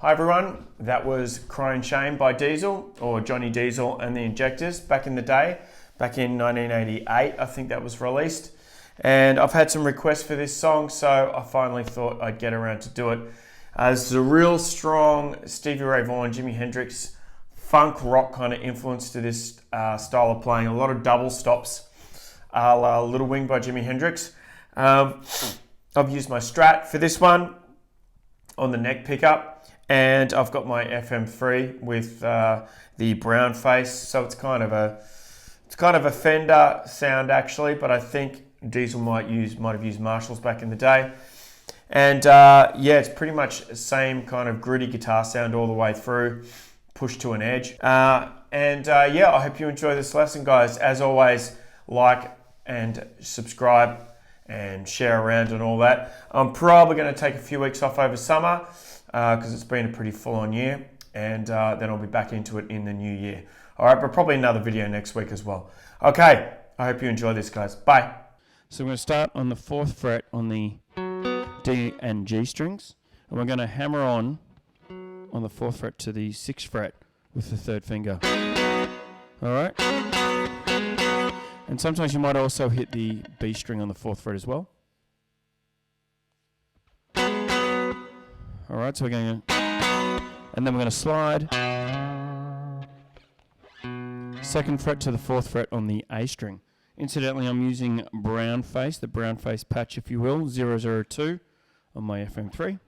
Hi everyone, that was Crying Shame by Diesel, or Johnny Diesel and the Injectors back in the day, back in 1988 I think that was released. And I've had some requests for this song, so I finally thought I'd get around to do it. This is a real strong Stevie Ray Vaughan, Jimi Hendrix, funk rock kind of influence to this style of playing. A lot of double stops, a la Little Wing by Jimi Hendrix. I've used my Strat for this one on the neck pickup. And I've got my FM3 with the brown face, so it's kind of a Fender sound actually, but I think Diesel might have used Marshalls back in the day. And yeah, it's pretty much the same kind of gritty guitar sound all the way through, pushed to an edge. Yeah, I hope you enjoy this lesson, guys. As always, like and subscribe and share around and all that. I'm probably going to take a few weeks off over summer, because it's been a pretty full-on year, and then I'll be back into it in the new year. All right, but probably another video next week as well. Okay, I hope you enjoy this, guys. Bye. So we're going to start on the 4th fret on the D and G strings, and we're going to hammer on the 4th fret to the 6th fret with the 3rd finger. All right? And sometimes you might also hit the B string on the 4th fret as well. All right, so we're going to, and then we're going to slide 2nd fret to the 4th fret on the A string. Incidentally, I'm using brown face, the brown face patch, if you will, 002 on my FM3.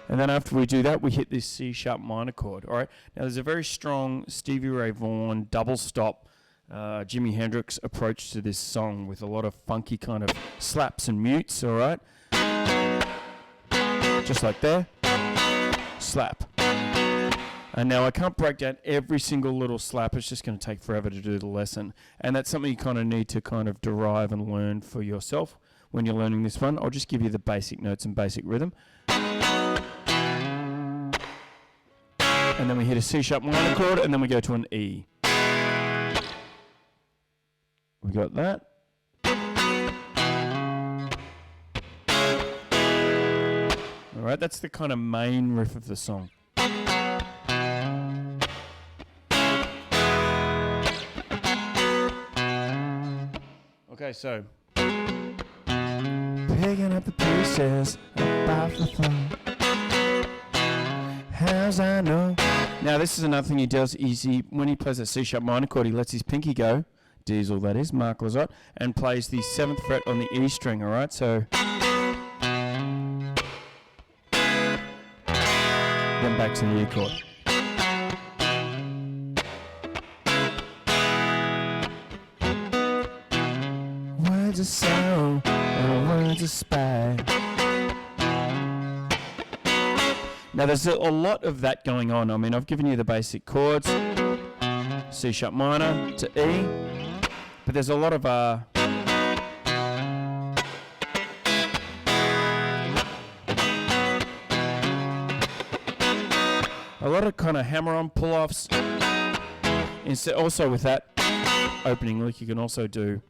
And then after we do that, we hit this C sharp minor chord. All right, now there's a very strong Stevie Ray Vaughan double stop Jimi Hendrix approach to this song with a lot of funky kind of slaps and mutes, all right? Just like there, slap. And now I can't break down every single little slap, it's just going to take forever to do the lesson. And that's something you kind of need to kind of derive and learn for yourself when you're learning this one. I'll just give you the basic notes and basic rhythm. And then we hit a C sharp minor chord, and then we go to an E. We got that. Alright, that's the kind of main riff of the song. Okay, so picking up the pieces about the floor. How's I know? Now this is another thing he does easy. When he plays a C sharp minor chord, he lets his pinky go. Diesel, that is, Mark Lazat, and plays the 7th fret on the E string, alright? So then back to the E chord. Words of sorrow, words of spite. Now there's a lot of that going on. I mean, I've given you the basic chords, C sharp minor to E, but there's a lot of kind of hammer-on pull-offs. Instead, also with that opening lick, you can also do.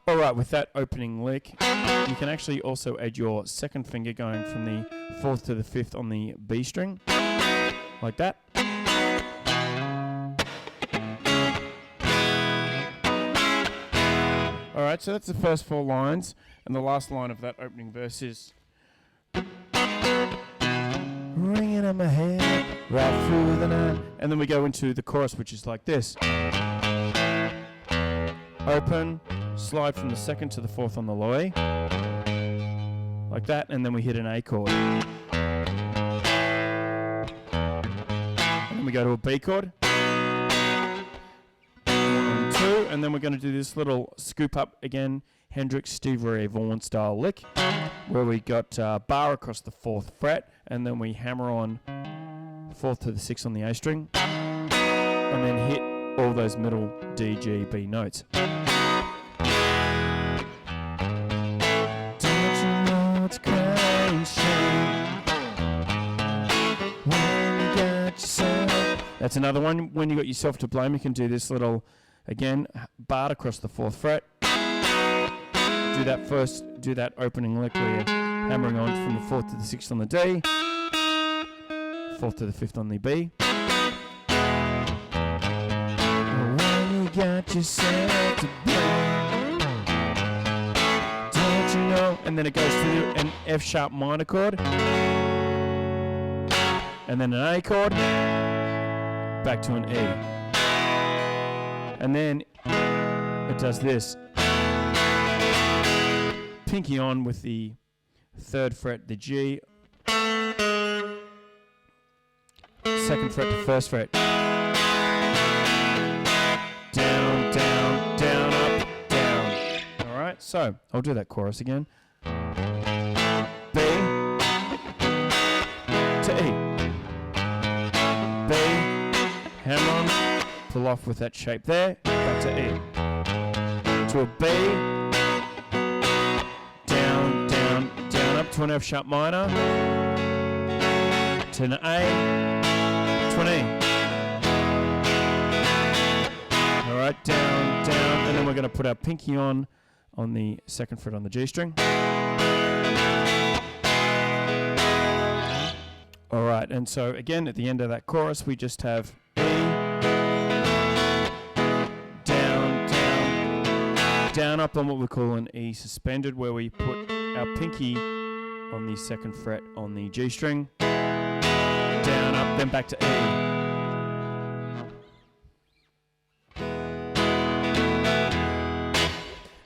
All right, with that opening lick, you can actually also add your 2nd finger going from the 4th to the 5th on the B string, like that. All right, so that's the first 4 lines, and the last line of that opening verse is ringing in my head right through the night, and then we go into the chorus, which is like this. Open, slide from the 2nd to the 4th on the low E, like that, and then we hit an A chord. And then we go to a B chord. 1, 2, and then we're going to do this little scoop up again, Hendrix, Stevie Ray Vaughan style lick, where we got bar across the 4th fret, and then we hammer on 4th to the 6th on the A string, and then hit all those middle D, G, B notes. Don't you know it's crying shame when you got yourself. That's another one. When you got yourself to blame, you can do this little, again, bar across the 4th fret. Do that first do that opening lick where you're hammering on from the 4th to the 6th on the D, 4th to the 5th on the B. When you got yourself to blame, don't you know? And then it goes to an F sharp minor chord, and then an A chord, back to an E. And then it does this. Pinky on with the 3rd fret, the G, 2nd fret to 1st fret. Down, down, down, up, down. Alright, so I'll do that chorus again. B to E. B, hammer on, pull off with that shape there, back to E. To a B, down, down, down, up to an F sharp minor, to an A, to an E. Alright, down, down, and then we're going to put our pinky on the 2nd fret on the G string. Alright, and so again at the end of that chorus we just have E, down, down, down, up on what we call an E suspended, where we put our pinky on the 2nd fret on the G string, down, up, then back to E.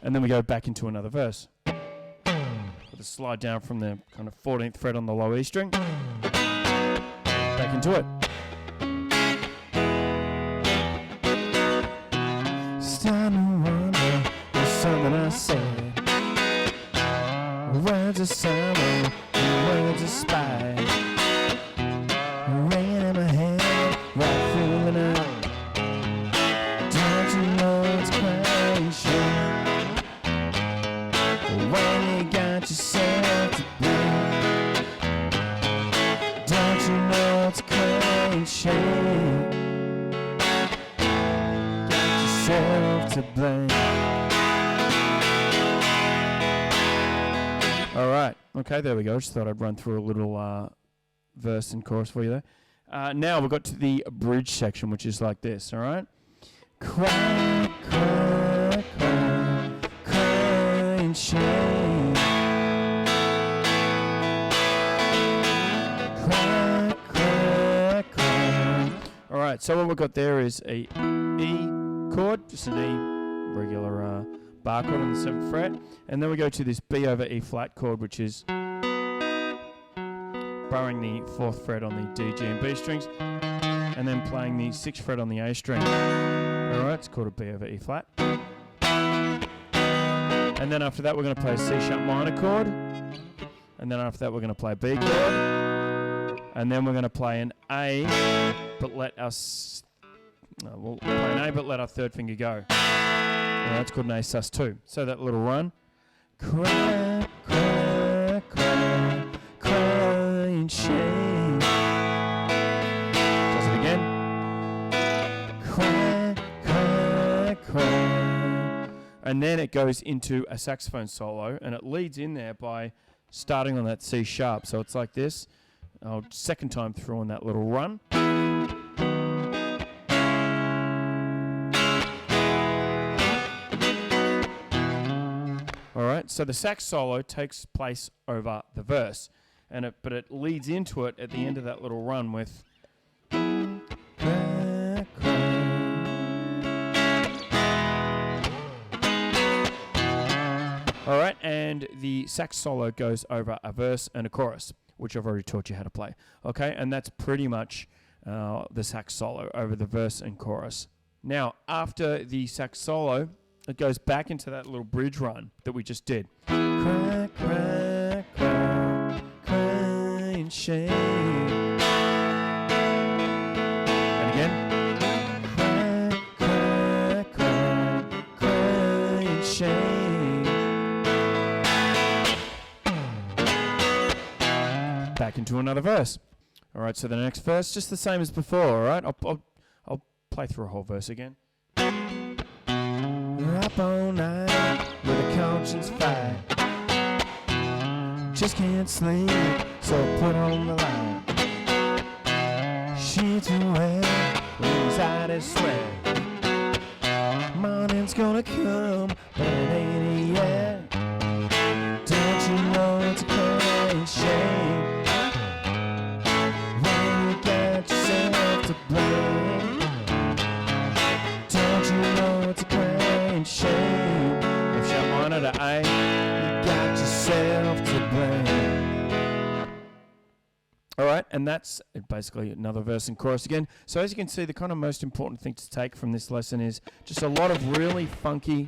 And then we go back into another verse. With a slide down from the kind of 14th fret on the low E string. Back into it. Starting to wonder if something I said. Words of sorrow and words of spite. Ringing in my head, right through the night. Don't you know it's crying shame? When you got yourself to blame, don't you know it's crying shame? Got yourself to blame. All right, okay, there we go. Just thought I'd run through a little verse and chorus for you there. Now we've got to the bridge section, which is like this. All right, cry, cry, cry, crying shame. Cry, cry, cry. All right, so what we've got there is a E chord, just an E, regular bar chord on the 7th fret, and then we go to this B over E flat chord, which is borrowing the 4th fret on the D, G, and B strings, and then playing the 6th fret on the A string. All right, it's called a B over E flat. And then after that, we're going to play a C sharp minor chord, and then after that, we're going to play a B chord, and then we're going to play an A, but let our we'll play an A, but let our 3rd finger go. It's called an A sus2. So that little run. Cry, cry, cry, crying shame. Does it again. Cry, cry, cry. And then it goes into a saxophone solo, and it leads in there by starting on that C sharp. So it's like this. Second time through on that little run. Alright, so the sax solo takes place over the verse, but it leads into it at the end of that little run with cry, cry. Alright, and the sax solo goes over a verse and a chorus, which I've already taught you how to play. Okay, and that's pretty much the sax solo over the verse and chorus. Now, after the sax solo, it goes back into that little bridge run that we just did. Cry, cry, cry, crying shame. And again. Cry, cry, cry, crying shame. Back into another verse. All right, so the next verse, just the same as before. All right, I'll play through a whole verse again. Up all night with a conscience fight. just can't sleep, so put on the light. Sheets away, inside is sweat. Morning's gonna come, but it ain't yet. Don't you know it's a crying shame when you got yourself to blame? Don't you know it's a crying shame? If you wanted to A, you got yourself to blame. All right, and that's basically another verse and chorus again. So as you can see, the kind of most important thing to take from this lesson is just a lot of really funky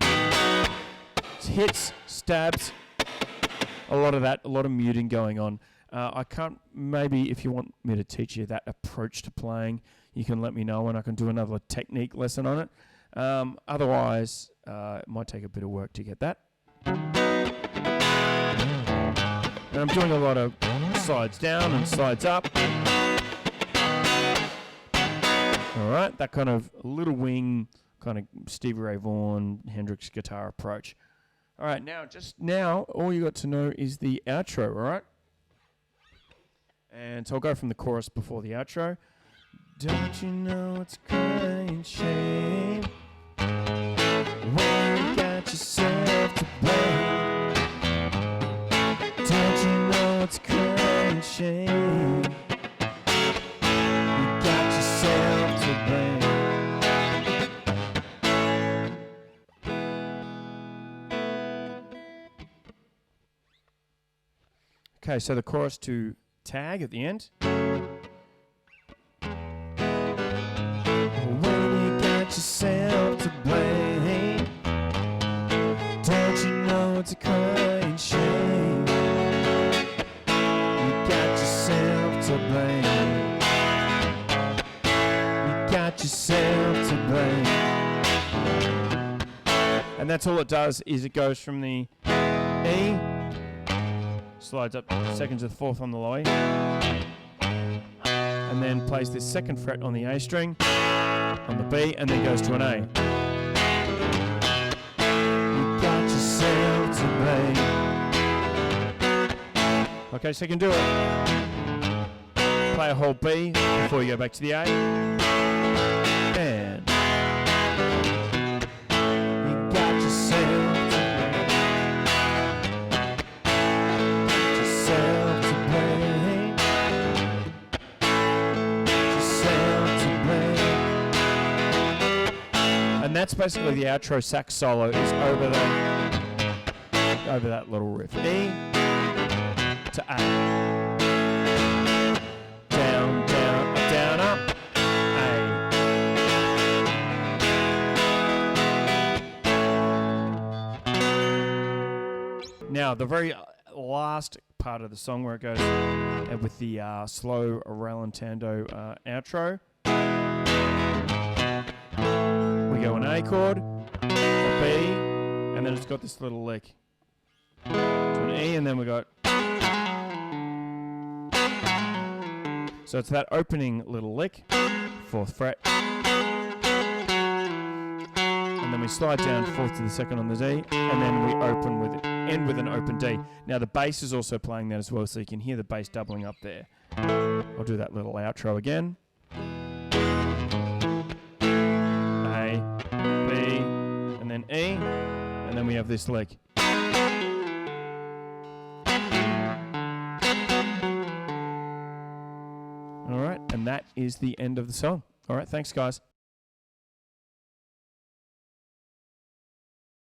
hits, stabs, a lot of that, a lot of muting going on. I can't, maybe if you want me to teach you that approach to playing, you can let me know and I can do another technique lesson on it. Otherwise, it might take a bit of work to get that. And I'm doing a lot of slides down and slides up. All right, that kind of little wing, kind of Stevie Ray Vaughan, Hendrix guitar approach. All right, now, all you got to know is the outro, all right? And so I'll go from the chorus before the outro. Don't you know it's a crying shame when you got yourself to blame? Don't you know it's a crying shame you got yourself to blame? Okay, so the chorus to tag at the end. When you got yourself to blame, don't you know it's a crying shame you got yourself to blame. You got yourself to blame. And that's all it does, is it goes from the E, slides up second to the fourth on the low, and then plays this second fret on the A string, on the B, and then goes to an A. You got yourself to blame. Okay, so you can do it. Play a whole B before you go back to the A. And you got yourself to blame. And that's basically the outro sax solo, is over that little riff. E to A. Down, down, up, down, up. A. Now, the very last part of the song where it goes with the slow rallentando outro. We go an A chord, a B, and then it's got this little lick to an E, and then we got. So it's that opening little lick, fourth fret, and then we slide down fourth to the second on the D, and then we open with it, end with an open D. Now the bass is also playing that as well, so you can hear the bass doubling up there. I'll do that little outro again. A, B, and then E, and then we have this lick. All right, and that is the end of the song. All right, thanks guys.